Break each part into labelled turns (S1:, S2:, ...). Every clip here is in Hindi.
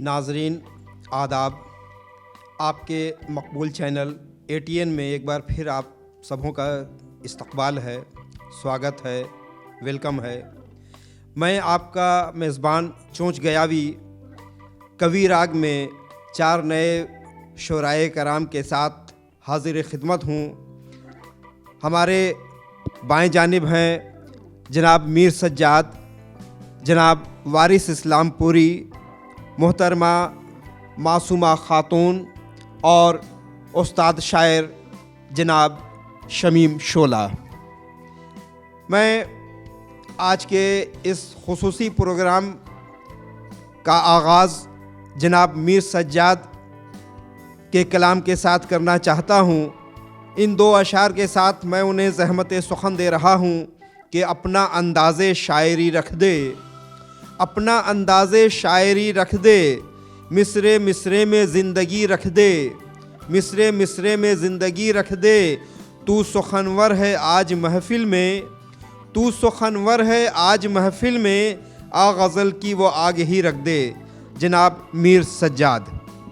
S1: नाजरीन आदाब, आपके मकबूल चैनल ATN में एक बार फिर आप सबों का इस्तकबाल है, स्वागत है, वेलकम है। मैं आपका मेज़बान चोंच गयावी कवि राग में 4 नए शुराए कराम के साथ हाजिर खिदमत हूँ। हमारे बाएं जानिब हैं जनाब मीर सज्जाद, जनाब वारिस इस्लामपुरी, मोहतरमा मासूमा खातून और उस्ताद शायर जनाब शमीम शोला। मैं आज के इस खुसूसी प्रोग्राम का आगाज़ जनाब मीर सज्जाद के कलाम के साथ करना चाहता हूँ। इन 2 अशार के साथ मैं उन्हें ज़हमत सुखन दे रहा हूँ कि अपना अंदाज़े शायरी रख दे, अपना अंदाज़े शायरी रख दे, मिसरे मिसरे में ज़िंदगी रख दे, मिसरे मिसरे में ज़िंदगी रख दे। तू सुखनवर है आज महफ़िल में, तू सुखनवर है आज महफ़िल में, आ गज़ल की वो आग ही रख दे। जनाब मीर सज्जाद।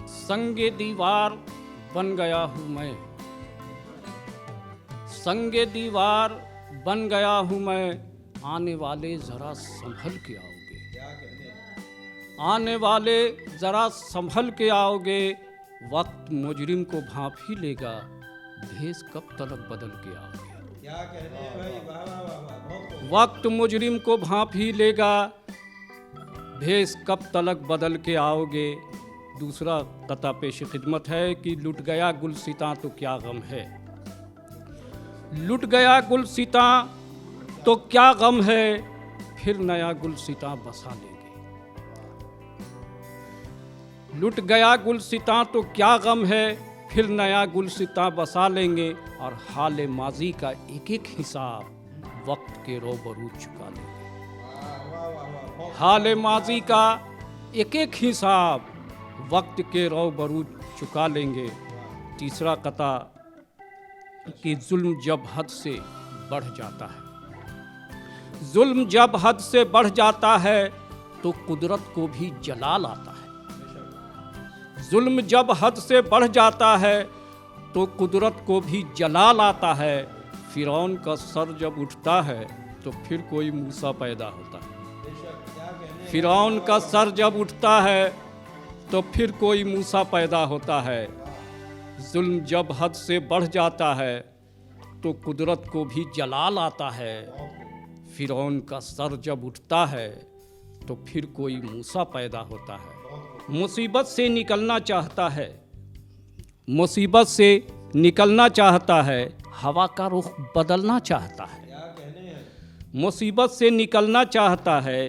S2: संगे दीवार बन गया हूँ मैं, संगे दीवार बन गया हूँ मैं, आने वाले ज़रा संभल के आओगे, आने वाले ज़रा संभल के आओगे। वक्त मुजरिम को भांप ही लेगा, भेस कब तलक बदल के आओगे।
S1: क्या कहने हैं भाई, वाह वाह वाह वाह।
S2: वक्त मुजरिम को भांप ही लेगा, भेस कब तलक बदल के आओगे। दूसरा कता पेश खिदमत है कि लुट गया गुलसितां तो क्या गम है, लुट गया गुलसितां तो क्या गम है, फिर नया गुलसितां बसा लेंगे। लुट गया गुलसितां तो क्या गम है, फिर नया गुलसितां बसा लेंगे। और हाल माजी का एक एक हिसाब वक्त के रोबरू चुका लेंगे। हाल माजी का एक एक हिसाब वक्त के रोबरू चुका लेंगे। तीसरा कता कि जुल्म जब हद से बढ़ जाता है, जुल्म जब हद से बढ़ जाता है तो कुदरत को भी जलाल आता है। जुल्म जब हद से बढ़ जाता है तो कुदरत को भी जलाल आता है। फिरौन का सर जब उठता है तो फिर कोई मूसा पैदा होता है। फिरौन का सर जब उठता है तो फिर कोई मूसा पैदा होता है। जुल्म जब हद से बढ़ जाता है तो कुदरत को भी जलाल आता है। फिरौन का सर जब उठता है तो फिर कोई मूसा पैदा होता है। मुसीबत से निकलना चाहता है, मुसीबत से निकलना चाहता है, हवा का रुख बदलना चाहता है। मुसीबत से निकलना चाहता है,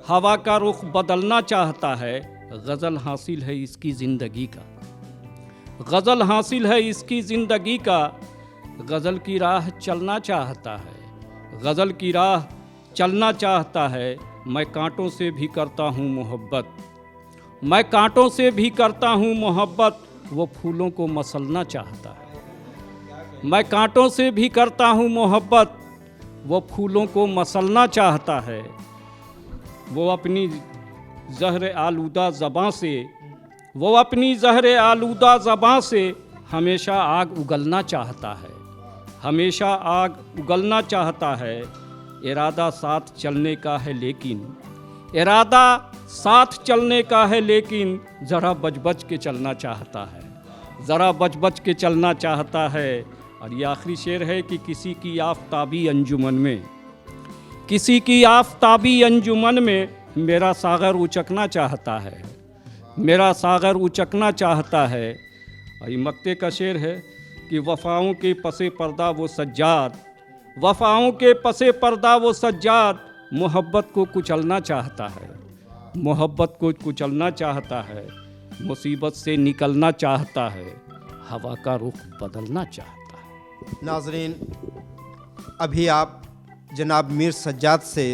S2: हवा का रुख बदलना चाहता है। गज़ल हासिल है इसकी ज़िंदगी का, गज़ल हासिल है इसकी ज़िंदगी का। गज़ल की राह चलना चाहता है, गज़ल की राह चलना चाहता है। मैं कांटों से भी करता हूँ मोहब्बत, मैं कांटों से भी करता हूँ मोहब्बत। वो फूलों को मसलना चाहता है। मैं कांटों से भी करता हूँ मोहब्बत, वो फूलों को मसलना चाहता है। वो अपनी ज़हर आलूदा ज़बां से, वो अपनी ज़हर आलूदा ज़बां से हमेशा आग उगलना चाहता है, हमेशा आग उगलना चाहता है। इरादा साथ चलने का है लेकिन, इरादा साथ चलने का है लेकिन, ज़रा बच बच के चलना चाहता है, ज़रा बच बच के चलना चाहता है। और ये आखिरी शेर है कि किसी की आफ़ताबी अंजुमन में, किसी की आफ़ताबी अंजुमन में मेरा सागर उचकना चाहता है, मेरा सागर उचकना चाहता है। और ये मक्ते का शेर है कि वफ़ाओं के पसे पर्दा वो सज्जाद, वफ़ाओं के पसे पर्दा वो सज्जाद, मोहब्बत को कुचलना चाहता है, मोहब्बत को कुचलना चाहता है। मुसीबत से निकलना चाहता है, हवा का रुख बदलना चाहता है।
S1: नाजरीन, अभी आप जनाब मीर सज्जाद से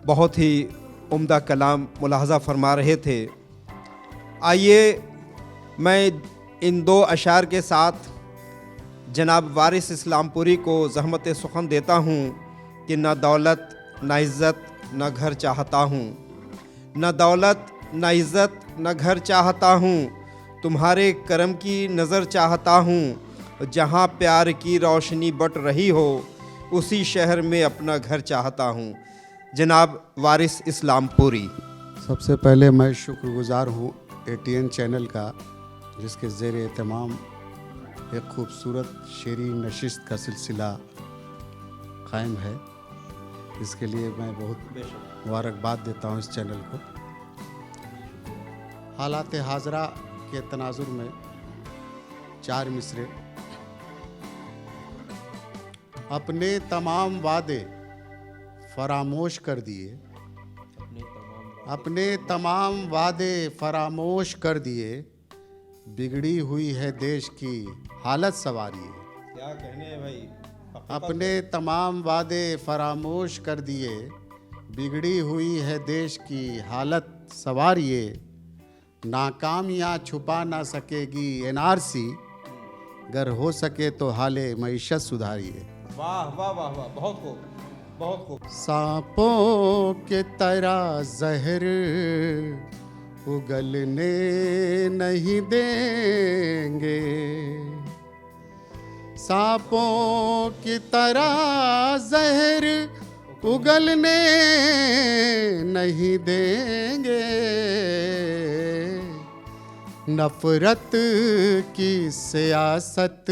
S1: बहुत ही उम्दा कलाम मुलाहज़ा फरमा रहे थे। आइए मैं इन 2 अशार के साथ जनाब वारिस इस्लामपुरी को ज़हमत सुखन देता हूँ कि न दौलत न इज़्ज़त न घर चाहता हूँ, न दौलत न इज़्ज़त न घर चाहता हूँ, तुम्हारे करम की नज़र चाहता हूँ। जहाँ प्यार की रोशनी बट रही हो, उसी शहर में अपना घर चाहता हूँ। जनाब वारिस इस्लामपुरी।
S3: सबसे पहले मैं शुक्रगुजार हूँ एटीएन चैनल का, जिसके ज़ेर एहतमाम एक खूबसूरत शेरी नशिस्त का सिलसिला कायम है। इसके लिए मैं बहुत मुबारकबाद देता हूँ इस चैनल को। हालात हाजरा के तनाजुर में 4 मिसरे। अपने तमाम वादे फरामोश कर दिए, अपने तमाम वादे फरामोश कर दिए, बिगड़ी हुई है देश की हालत संवारिए।
S1: क्या कहने हैं भाई।
S3: अपने तमाम वादे फरामोश कर दिए, बिगड़ी हुई है देश की हालत संवारिए। नाकामियाँ छुपा ना सकेगी एनआरसी, अगर हो सके तो हाले मईशत सुधारिए।
S1: वाह वाह वाह वाह, बहुत खूब, बहुत खूब।
S3: सांपों के तरह जहर उगलने नहीं देंगे, सांपों की तरह जहर उगलने नहीं देंगे। नफरत की सियासत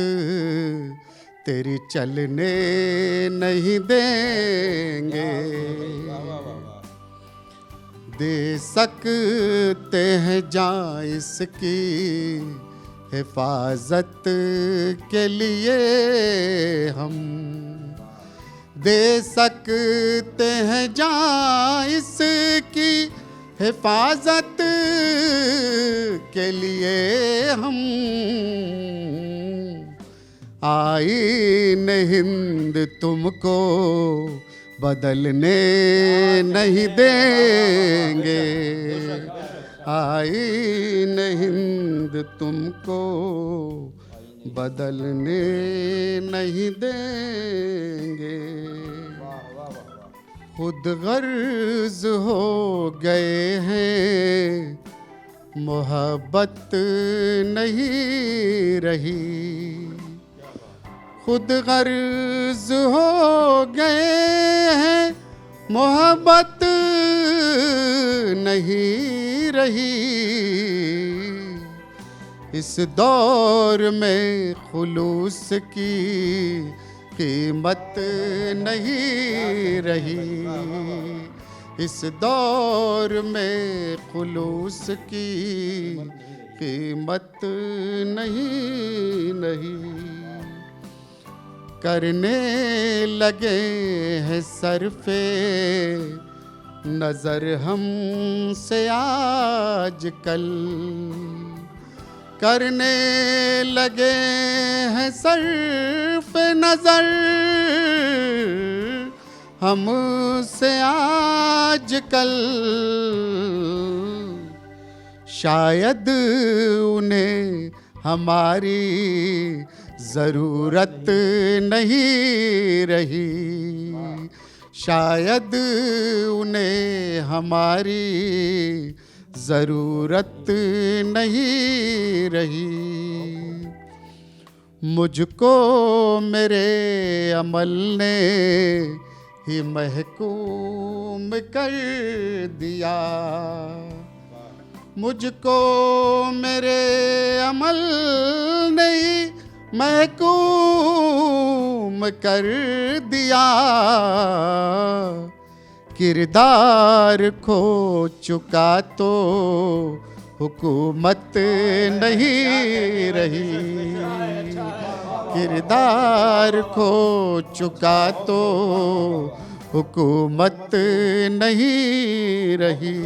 S3: तेरी चलने नहीं देंगे। दे सकते हैं जान इसकी हिफाजत के लिए हम, दे सकते हैं जान इसकी हिफाजत के लिए हम। आईन हिंद तुमको बदलने नहीं देंगे, आईन हिंद तुमको बदलने नहीं देंगे। खुद गर्ज हो गए हैं, मोहब्बत नहीं रही, खुद गर्ज हो गए हैं, मोहब्बत नहीं रही। इस दौर में खुलूस की कीमत नहीं रही, इस दौर में खुलूस की कीमत नहीं। करने लगे हैं सरफे नज़र हमसे आजकल, करने लगे हैं सरफे नज़र हमसे आजकल। शायद उन्हें हमारी ज़रूरत नहीं रही, शायद उन्हें हमारी ज़रूरत नहीं रही। मुझको मेरे अमल ने ही महकूम कर दिया, मुझको मेरे अमल ने महकूम कर दिया। किरदार खो चुका तो हुकूमत नहीं रही, किरदार खो चुका तो हुकूमत नहीं रही।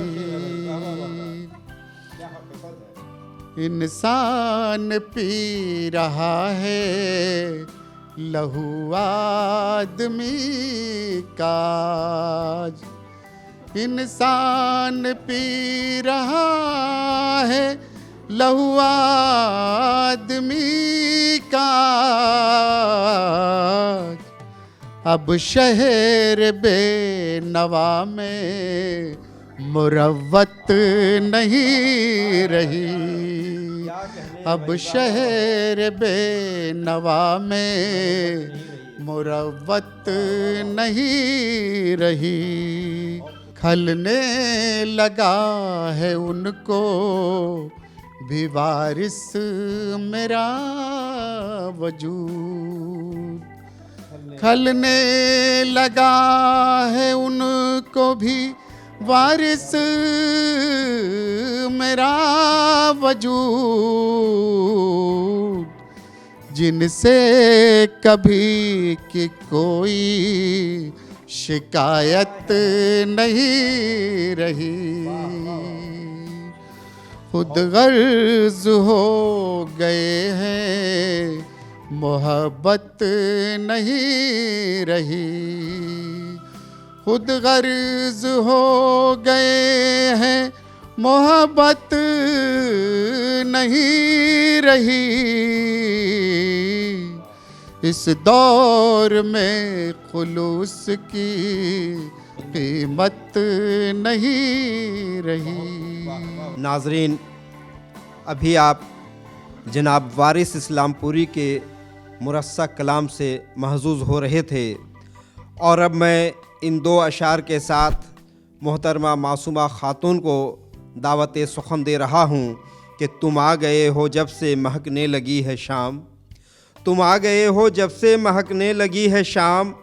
S3: इंसान पी रहा है लहू आदमी का, इंसान पी रहा है लहू आदमी का। अब शहर बेनवा में मुरव्वत नहीं रही। अब शहर बेनवा में मुरव्वत नहीं रही। खलने लगा है उनको भी वारिस मेरा वजूद। खलने लगा है उनको भी वारिस मेरा वजूद। जिनसे कभी की कोई शिकायत नहीं रही। खुद गर्ज हो गए हैं, मोहब्बत नहीं रही। खुद गर्ज हो गए हैं, मोहब्बत नहीं रही। इस दौर में खुलूस की कीमत नहीं रही।
S1: नाजरीन, अभी आप जनाब वारिस इस्लामपुरी के मुरस्सा कलाम से महजूज़ हो रहे थे, और अब मैं इन दो अशार के साथ मोहतरमा मासूमा खातून को दावत सुखन दे रहा हूँ कि तुम आ गए हो जब से महकने लगी है शाम। तुम आ गए हो जब से महकने लगी है शाम,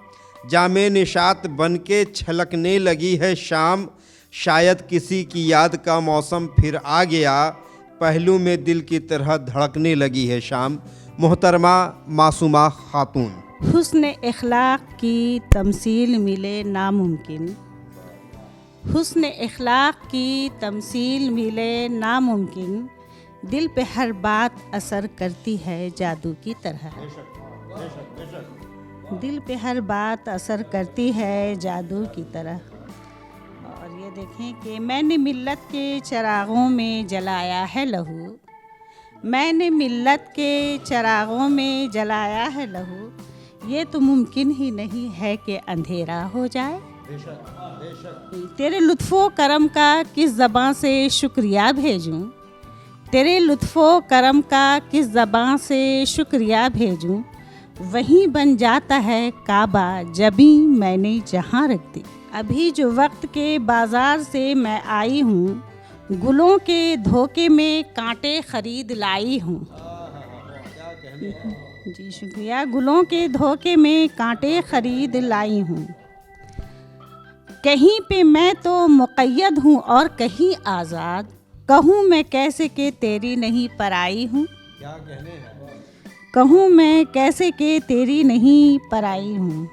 S1: जामे निशात बन के छलकने लगी है शाम। शायद किसी की याद का मौसम फिर आ गया, पहलू में दिल की तरह धड़कने लगी है शाम। मोहतरमा मासूमा खातून।
S4: हुस्न इखलाक की तमसील मिले नामुमकिन। हुस्न इखलाक की तमसील मिले नामुमकिन। दिल पे हर बात असर करती है जादू की तरह। दिल पे हर बात असर करती है जादू की तरह। और ये देखें कि मैंने मिल्लत के चिरागों में जलाया है लहू। मैंने मिल्लत के चिरागों में जलाया है लहू। ये तो मुमकिन ही नहीं है कि अंधेरा हो जाए। तेरे लुत्फ़ो करम का किस ज़बान से शुक्रिया भेजूं। तेरे लुत्फ़ो करम का किस ज़बान से शुक्रिया भेजूं। वहीं बन जाता है काबा जबी मैंने जहाँ रख दी। अभी जो वक्त के बाज़ार से मैं आई हूँ, गुलों के धोखे में कांटे ख़रीद लाई हूँ। जी शुक्रिया। गुलों के धोखे में कांटे ख़रीद लाई हूँ। कहीं पे मैं तो मुक़य्यद हूँ और कहीं आज़ाद। कहूँ मैं कैसे कि तेरी नहीं पराई हूँ। कहूँ मैं कैसे कि तेरी नहीं पराई हूँ।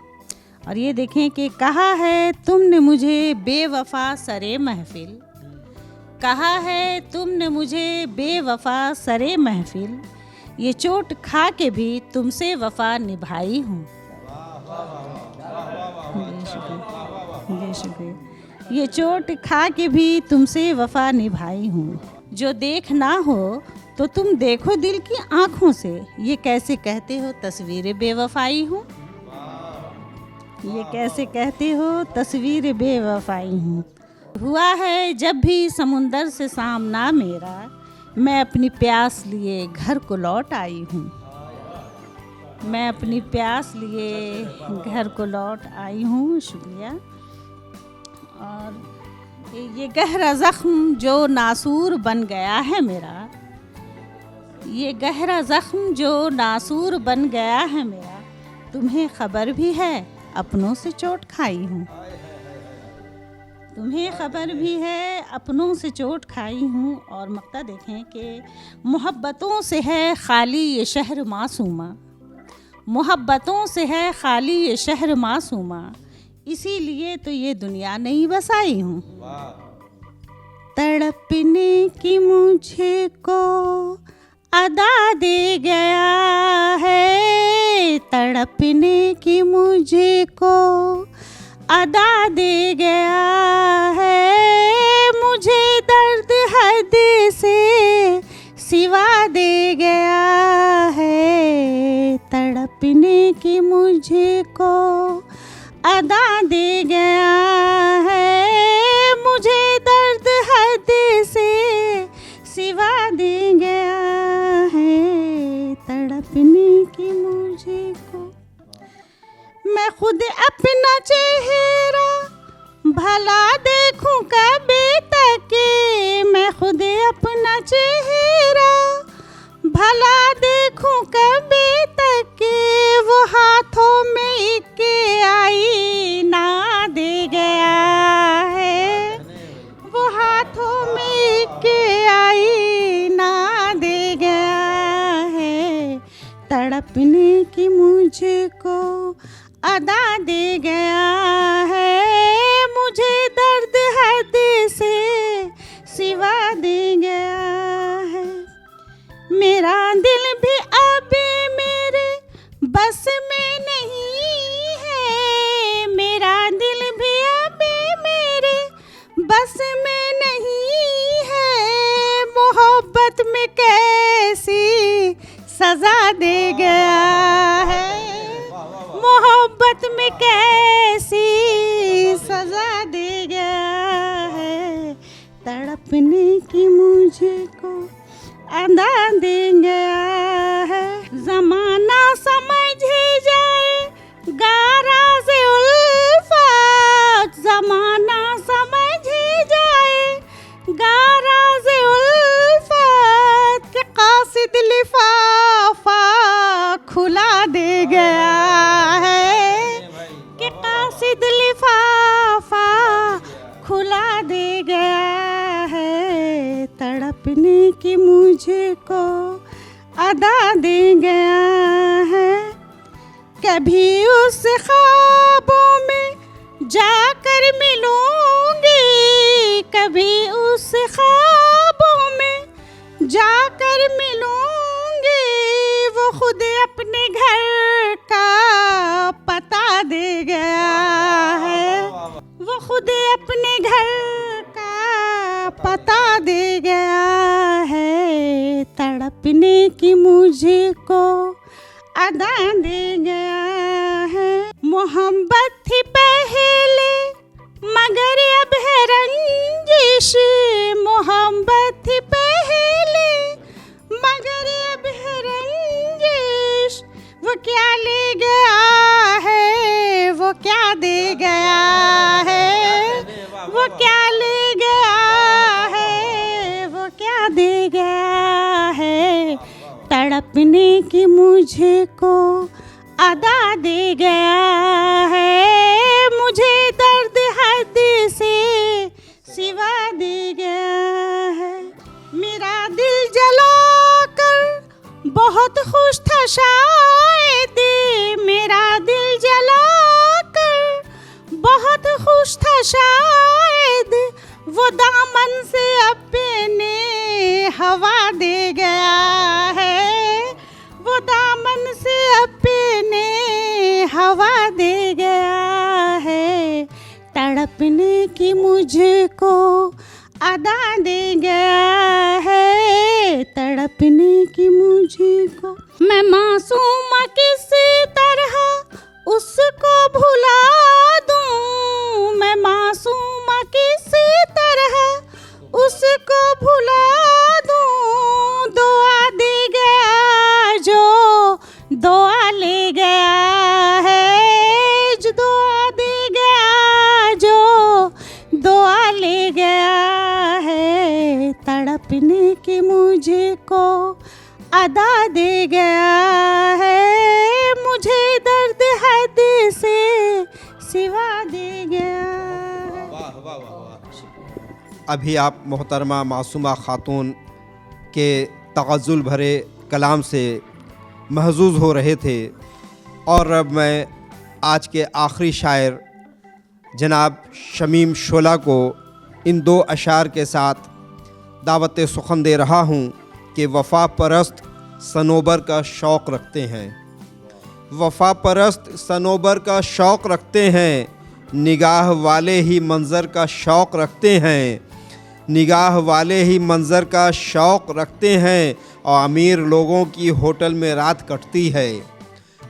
S4: और ये देखें कि कहा है तुमने मुझे बेवफा सरे महफिल। कहा है तुमने मुझे बेवफा सरे महफिल। ये चोट खा के भी तुमसे वफा निभाई हूँ। जी शुक्रिया। ये चोट खा के भी तुमसे वफा निभाई हूँ। जो देख ना हो तो तुम देखो दिल की आँखों से। ये कैसे कहते हो तस्वीर बेवफाई हूँ। ये कैसे कहते हो तस्वीर बेवफाई हूँ। हुआ है जब भी समुंदर से सामना मेरा, मैं अपनी प्यास लिए घर को लौट आई हूँ। मैं अपनी प्यास लिए घर को लौट आई हूँ। शुक्रिया। और ये गहरा ज़ख्म जो नासूर बन गया है मेरा। ये गहरा ज़ख्म जो नासूर बन गया है मेरा। तुम्हें खबर भी है अपनों से चोट खाई हूँ। तुम्हें खबर भी है अपनों से चोट खाई हूँ। और मक्ता देखें कि मोहब्बतों से है खाली ये शहर मासूमा। मोहब्बतों से है खाली ये शहर मासूमा। इसीलिए तो ये दुनिया नहीं बसाई हूँ। तड़पने की मुझे को अदा दे गया है। तड़पने की मुझे को अदा दे गया है। मुझे दर्द हद से सिवा दे गया है। तड़पने की मुझे को अदा दे गया है। मुझे दर्द तड़पने की मुझे को। मैं खुद अपना चेहरा भला देखूं कभी तक, मैं खुद अपना चेहरा भला देखूं कभी तक, वो हाथों में एक आईना दे गया है, वो हाथों में एक आईना दे गया है, तड़पने की मुझको अदा दे गया है, मुझे दर्द हद से सिवा दे गया है। मेरा दिल भी अब मेरे बस में नहीं है, मेरा दिल भी अब मेरे बस में नहीं है, मोहब्बत में कैसी सजा दे गया है, मोहब्बत में कैसी सजा दे गया है, तड़पने की मुझको अदा दे गया है। ज़माना समझ जाए गारा से उल्फत, ज़माना समझ जाए गारा से उल्फत, के कासिद लिफाफा खुला दे गया है, के कासिद लिफाफा खुला दे गया है, तड़पने की मुझको अदा दे गया है। कभी उस ख्वाबों में जाकर मिलूंगी, कभी उस ख्वाबों में जाकर मिलूंगी, वो खुद अपने घर का पता दे गया है, वो खुद अपने घर का पता दे गया है, तड़पने की मुझको अदा दे गया है। मोहब्बत थी पहले मगर अब है रंजिश, मोहब्बत थी पहले मगर अब है रंजिश, वो क्या ले गया है, वो क्या दे गया है, वो क्या ले गया है, वो क्या दे गया है, तड़पने की मुझको अदा दे गया है, मुझे दर्द हद से सिवा दे गया है। मेरा दिल जलाकर बहुत खुश था शायद, मेरा दिल जलाकर बहुत खुश था शायद, वो दामन से अपने हवा दे गया है, वो दामन से अपने हवा दे गया है, तड़पने की मुझको अदा दे गया है, तड़पने की मुझको। मैं मासूम किस तरह उसको भुला दूं, मैं मासूम किस तरह उसको भुला दूं, दुआ दे गया जो दुआ ले गया है, जो दुआ दे गया जो दुआ ले गया है, तड़पने की मुझको अदा दे गया है, मुझे दर्द हद से सिवा दे गया है।
S1: वाह वाह वाह वाह। अभी आप मोहतरमा मासूमा खातून के तगज़ुल भरे कलाम से महजूज़ हो रहे थे, और अब मैं आज के आखिरी शायर जनाब शमीम शोला को इन दो अशार के साथ दावत सुखन दे रहा हूँ कि वफ़ा परस्त सनोबर का शौक़ रखते हैं, वफ़ा परस्त सनोबर का शौक़ रखते हैं, निगाह वाले ही मंज़र का शौक़ रखते हैं, निगाह वाले ही मंज़र का शौक़ रखते हैं, और अमीर लोगों की होटल में रात कटती है,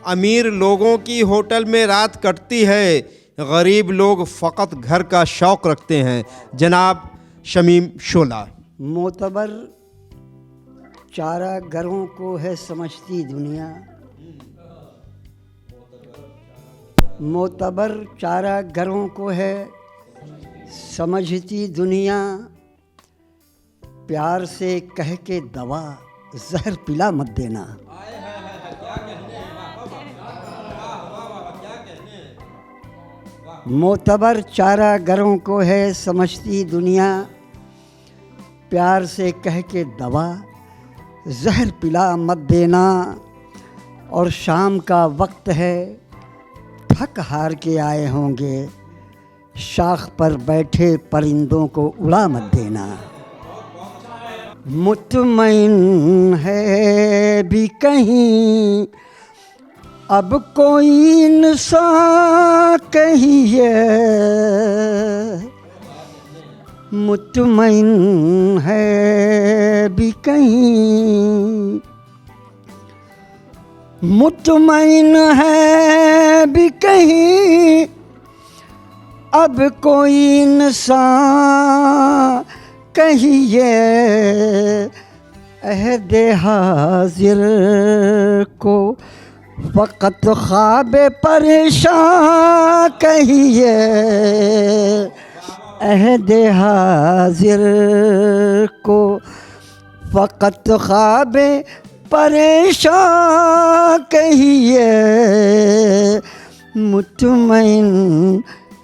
S1: अमीर लोगों की होटल में रात कटती है, गरीब लोग फ़कत घर का शौक़ रखते हैं। जनाब शमीम शोला।
S5: मोतबर चारागरों को है समझती दुनिया, मोतबर चारागरों को है समझती दुनिया। प्यार से कह के दवा जहर पिला मत देना। मोतबर चारागरों को है समझती दुनिया, प्यार से कह के दवा जहर पिला मत देना। और शाम का वक्त है, थक हार के आए होंगे, शाख पर बैठे परिंदों को उड़ा मत देना। मुतमईन है भी कहीं अब कोई इंसान कहिए, मुतमईन है भी कहीं, मुतमईन है भी कहीं अब कोई इंसान कहिए। अहदे हाजिर को फ़क़त ख्वाब परेशान कहिए। अहदे हाजिर को फ़क़त ख्वाब परेशान कहिए। मुतमईन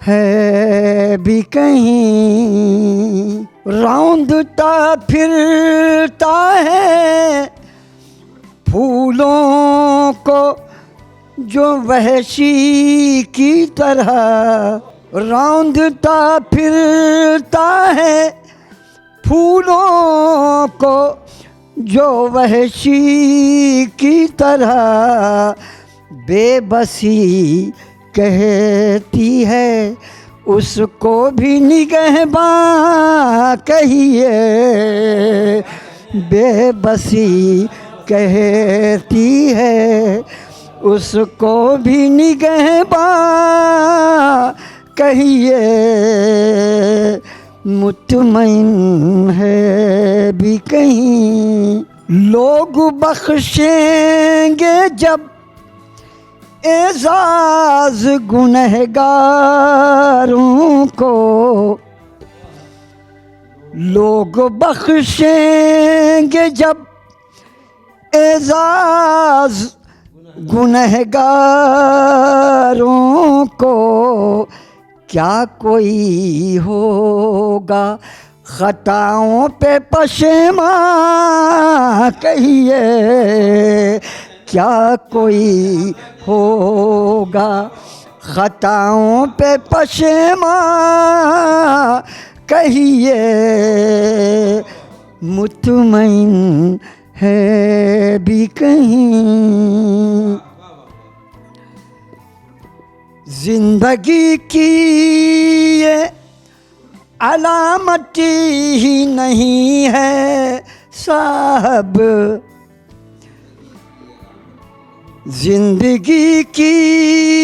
S5: है भी कहीं रौंदता फिरता है फूलों को जो वहशी की तरह, रौंदता फिरता है फूलों को जो वहशी की तरह। बेबसी कहती है उसको भी निगहबान कहिए। बेबसी कहती है उसको भी निगहबान कहिए। मुतमईन है भी कहीं लोग बख्शेंगे जब एजाज गुनहगारों को, लोग बख्शेंगे जब एजाज गुनहगारों को। क्या कोई होगा खताओं पे पशेमां कहिए। क्या कोई होगा खताओं पे पशेमां कहिए। मुतमईन है भी कहीं जिंदगी की ये अलामत ही नहीं है साहब। जिंदगी की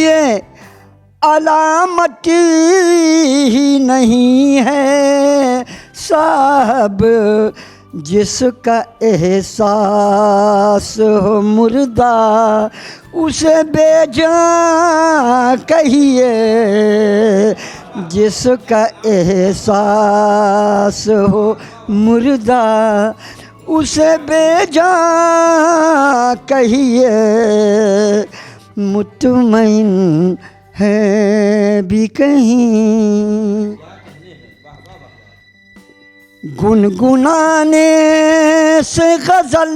S5: ये अलामत ही नहीं है साहब। जिसका एहसास हो मुर्दा उसे बेजान कहिए। जिसका एहसास हो मुर्दा उसे बेजान कहिए। मुतमईन है भी कहीं गुनगुनाने से गज़ल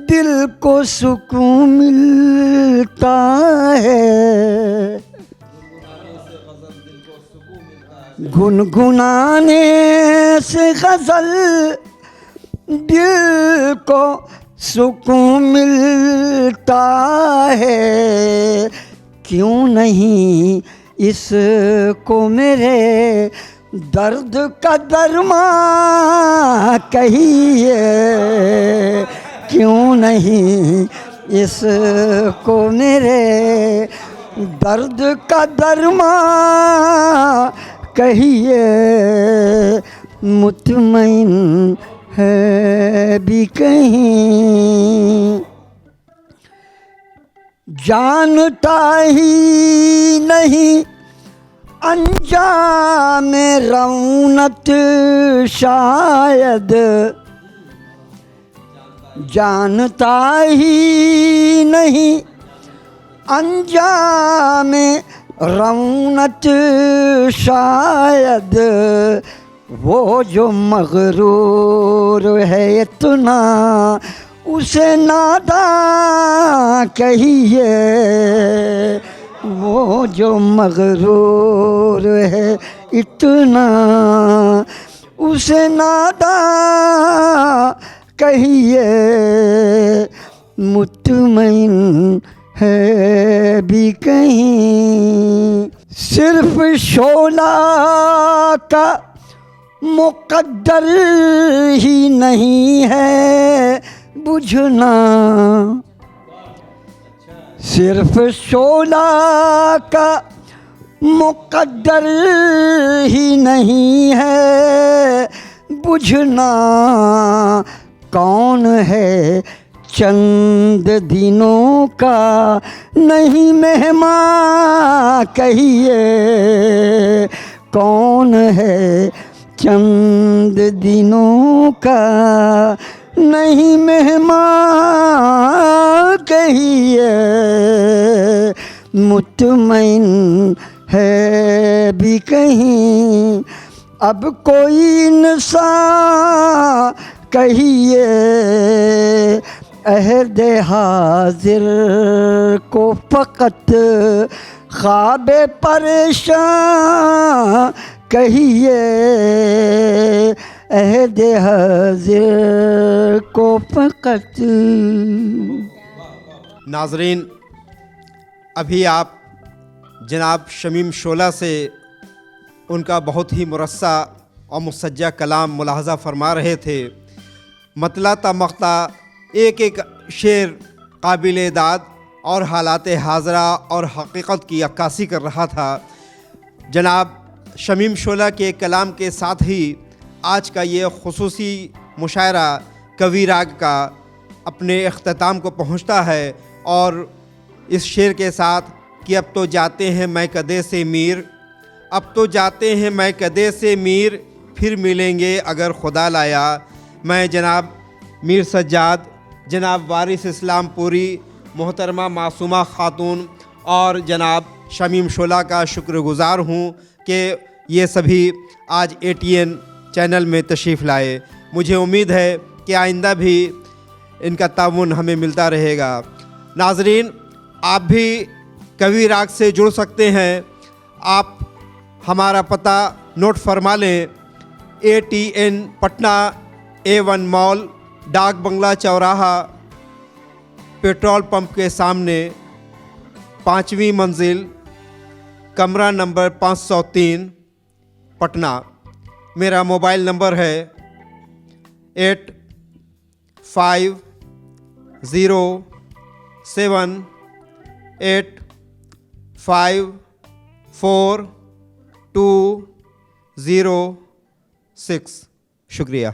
S5: दिल को सुकून मिलता है। गुनगुनाने से गज़ल दिल को सुकून मिलता है। क्यों नहीं इसको मेरे दर्द का दरमा कहिए। क्यों नहीं इसको मेरे दर्द का दरमा कहिए। मुतमईन है भी कहीं, जानता ही नहीं अंजाम रौनत शायद, जानता ही नहीं अंजाम रौनत शायद, वो जो मगरूर है इतना उसे नादा कहिए, वो जो मगरूर है इतना उसे नादा कहिए, मुतमईन है भी कहीं, सिर्फ शोला का मुकद्दर ही नहीं है बुझना, सिर्फ शोला का मुकद्दर ही नहीं है बुझना, कौन है चंद दिनों का नहीं मेहमान कहिए, कौन है चंद दिनों का नहीं मेहमान कहिए, मुतमईन है भी कहीं, अब कोई इंसान कहिए, अहद हाजिर को फ़कत ख्वाब परेशान कहिए, अहद हाजिर को फ़कत।
S1: नाजरीन, अभी आप जनाब शमीम शोला से उनका बहुत ही मुरस्सा और मुसज्जा कलाम मुलाहज़ा फरमा रहे थे। मतला तमख्ता एक एक शेर काबिल दाद और हालात हाज़रा और हकीकत की अक्कासी कर रहा था। जनाब शमीम शोला के कलाम के साथ ही आज का ये खुसूसी मुशायरा कवि राग का अपने अख्ताम को पहुँचता है और इस शेर के साथ कि अब तो जाते हैं मैं कदे से मीर, अब तो जाते हैं मैं कदे से मीर, फिर मिलेंगे अगर खुदा लाया। मैं जनाब मीर सज्जाद, जनाब वारिस इस्लामपुरी, मोहतरमा मासूमा ख़ातून और जनाब शमीम शोला का शुक्रगुज़ार हूँ कि ये सभी आज ATN चैनल में तशरीफ़ लाए। मुझे उम्मीद है कि आइंदा भी इनका ताउन हमें मिलता रहेगा। नाजरीन, आप भी कवि राग से जुड़ सकते हैं। आप हमारा पता नोट फरमा लें, ATN पटना, A1 मॉल, डाक बंगला चौराहा, पेट्रोल पंप के सामने, 5वीं मंजिल, कमरा नंबर 503, पटना। मेरा मोबाइल नंबर है 8507854206। शुक्रिया।